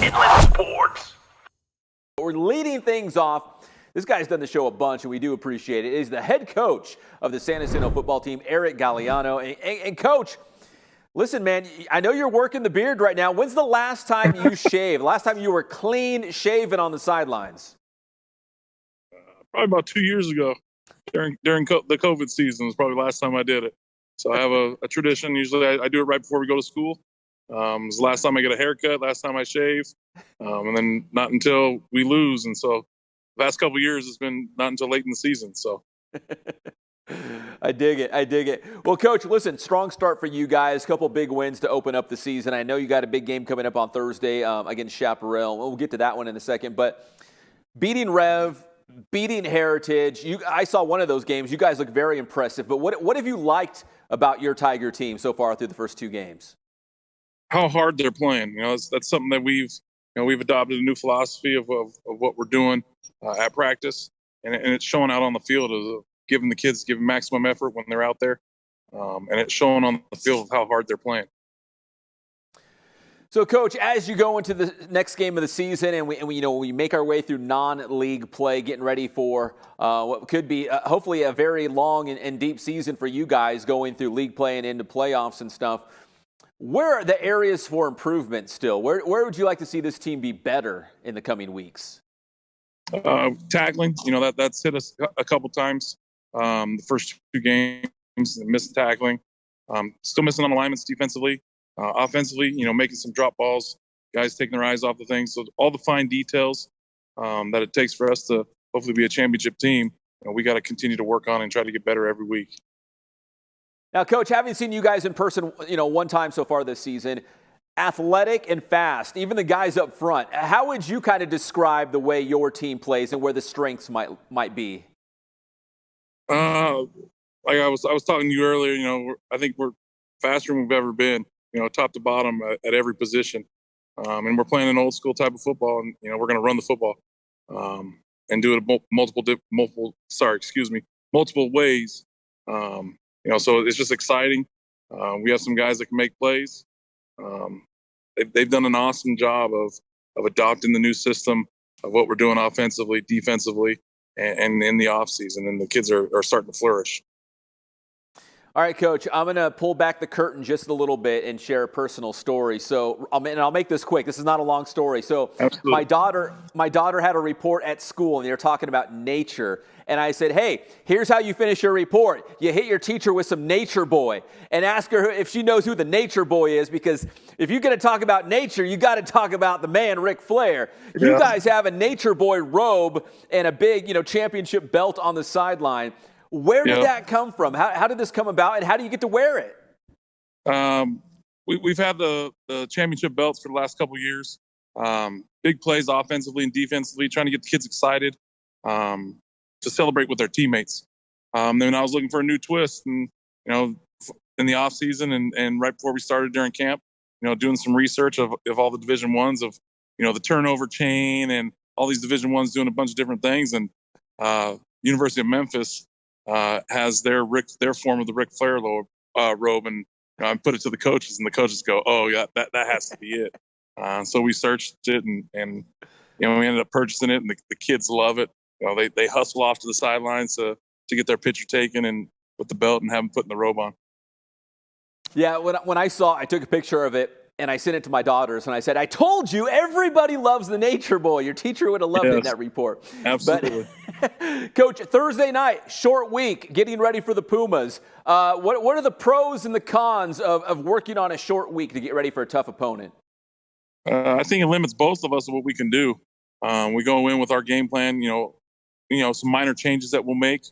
Endless Sports. We're leading things off. This guy's done the show a bunch, and we do appreciate it. He's the head coach of the San Jacinto football team, Aric Galliano. And Coach, listen, man, I know you're working the beard right now. When's the last time you shaved? Last time you were clean shaven on the sidelines? Probably about 2 years ago during the COVID season was probably the last time I did it. So I have a tradition. Usually I do it right before we go to school. It's the last time I get a haircut, last time I shave, and then not until we lose. And so the last couple of years it's been not until late in the season. So I dig it. Well, Coach, listen, strong start for you guys. Couple big wins to open up the season. I know you got a big game coming up on Thursday against Chaparral. We'll get to that one in a second. But beating Rev, beating Heritage, I saw one of those games. You guys look very impressive. But what have you liked about your Tiger team so far through the first two games? how hard they're playing. That's something that we've adopted a new philosophy of what we're doing at practice, and it's showing out on the field of giving maximum effort when they're out there, and it's showing on the field of how hard they're playing. So, Coach, as you go into the next game of the season, and we make our way through non-league play, getting ready for what could be hopefully a very long and deep season for you guys, going through league play and into playoffs and stuff. Where are the areas for improvement still? Where would you like to see this team be better in the coming weeks? Tackling, that's hit us a couple times. The first two games, missed tackling. Still missing on alignments defensively. Offensively, making some drop balls, guys taking their eyes off the things. So all the fine details that it takes for us to hopefully be a championship team, we got to continue to work on and try to get better every week. Now, Coach, having seen you guys in person, one time so far this season, athletic and fast, even the guys up front, how would you kind of describe the way your team plays and where the strengths might be? Like I was talking to you earlier, I think we're faster than we've ever been, top to bottom at every position. And we're playing an old school type of football, and, we're going to run the football and do it multiple ways. So it's just exciting. We have some guys that can make plays. They've done an awesome job of adopting the new system of what we're doing offensively, defensively, and in the offseason, and the kids are starting to flourish. All right, Coach, I'm going to pull back the curtain just a little bit and share a personal story. So, I'll make this quick. This is not a long story. So, Absolutely. my daughter had a report at school, and they were talking about nature. And I said, hey, here's how you finish your report. You hit your teacher with some Nature Boy and ask her if she knows who the Nature Boy is, because if you're going to talk about nature, you got to talk about the man, Ric Flair. Yeah. You guys have a Nature Boy robe and a big, championship belt on the sideline. Where did that come from? How did this come about, and how do you get to wear it? We've had the championship belts for the last couple of years. Big plays offensively and defensively, trying to get the kids excited to celebrate with their teammates. Then I was looking for a new twist, and in the off season and right before we started during camp, doing some research of all the Division I's of the turnover chain and all these Division I's doing a bunch of different things, and University of Memphis has their form of the Ric Flair robe, and I put it to the coaches, and the coaches go, "Oh yeah, that has to be it." So we searched it, and we ended up purchasing it, and the kids love it. They hustle off to the sidelines to get their picture taken and with the belt and have them putting the robe on. Yeah, when I took a picture of it. And I sent it to my daughters, and I said, I told you, everybody loves the Nature Boy. Your teacher would have loved it in that report. Absolutely. But, Coach, Thursday night, short week, getting ready for the Pumas. What are the pros and the cons of working on a short week to get ready for a tough opponent? I think it limits both of us of what we can do. We go in with our game plan, some minor changes that we'll make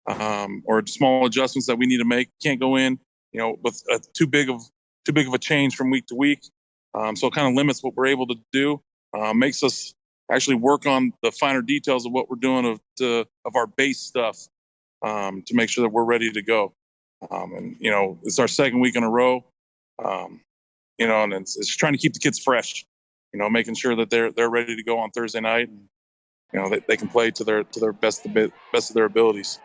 or small adjustments that we need to make. Can't go in, with too big of a change from week to week. So it kind of limits what we're able to do, makes us actually work on the finer details of what we're doing of our base stuff to make sure that we're ready to go. And it's our second week in a row, and it's trying to keep the kids fresh, making sure that they're ready to go on Thursday night, and they can play to their best of their abilities.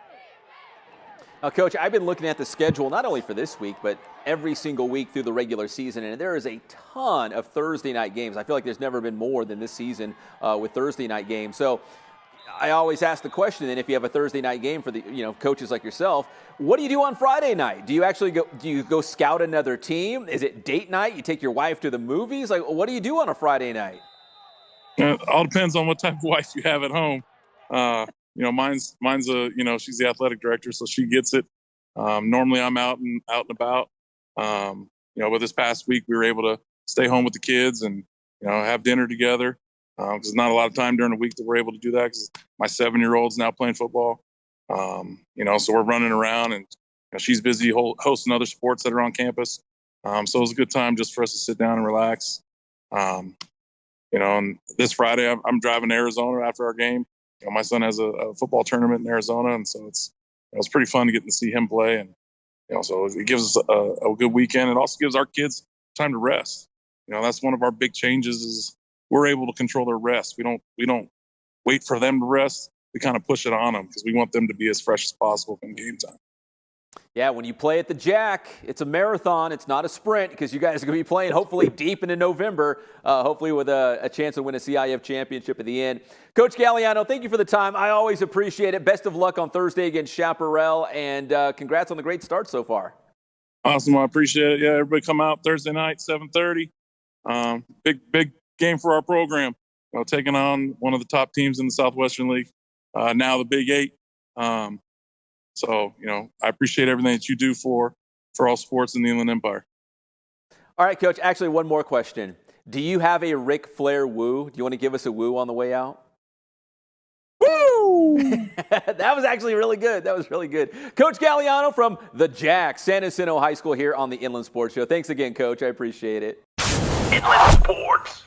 Coach, I've been looking at the schedule not only for this week, but every single week through the regular season, and there is a ton of Thursday night games. I feel like there's never been more than this season with Thursday night games. So I always ask the question, then, if you have a Thursday night game for the coaches like yourself, what do you do on Friday night? Do you actually go scout another team? Is it date night? You take your wife to the movies? Like, what do you do on a Friday night? It all depends on what type of wife you have at home. Mine's she's the athletic director, so she gets it. Normally I'm out and about. But this past week we were able to stay home with the kids and, have dinner together. Because not a lot of time during the week that we're able to do that because my 7-year-old's now playing football. So we're running around and she's busy hosting other sports that are on campus. So it was a good time just for us to sit down and relax. And this Friday I'm driving to Arizona after our game. My son has a football tournament in Arizona, and so it's pretty fun to get to see him play. And so it gives us a good weekend. It also gives our kids time to rest. That's one of our big changes is we're able to control their rest. We don't wait for them to rest. We kind of push it on them because we want them to be as fresh as possible from game time. Yeah, when you play at the Jack, it's a marathon. It's not a sprint because you guys are going to be playing hopefully deep into November, hopefully with a chance to win a CIF championship at the end. Coach Galliano, thank you for the time. I always appreciate it. Best of luck on Thursday against Chaparral, and congrats on the great start so far. Awesome. I appreciate it. Yeah, everybody come out Thursday night, 7:30. Big game for our program. Taking on one of the top teams in the Southwestern League, now the Big Eight. So, I appreciate everything that you do for all sports in the Inland Empire. All right, Coach, actually one more question. Do you have a Ric Flair woo? Do you want to give us a woo on the way out? Woo! That was actually really good. That was really good. Coach Galliano from the Jack, San Jacinto High School here on the Inland Sports Show. Thanks again, Coach. I appreciate it. Inland Sports.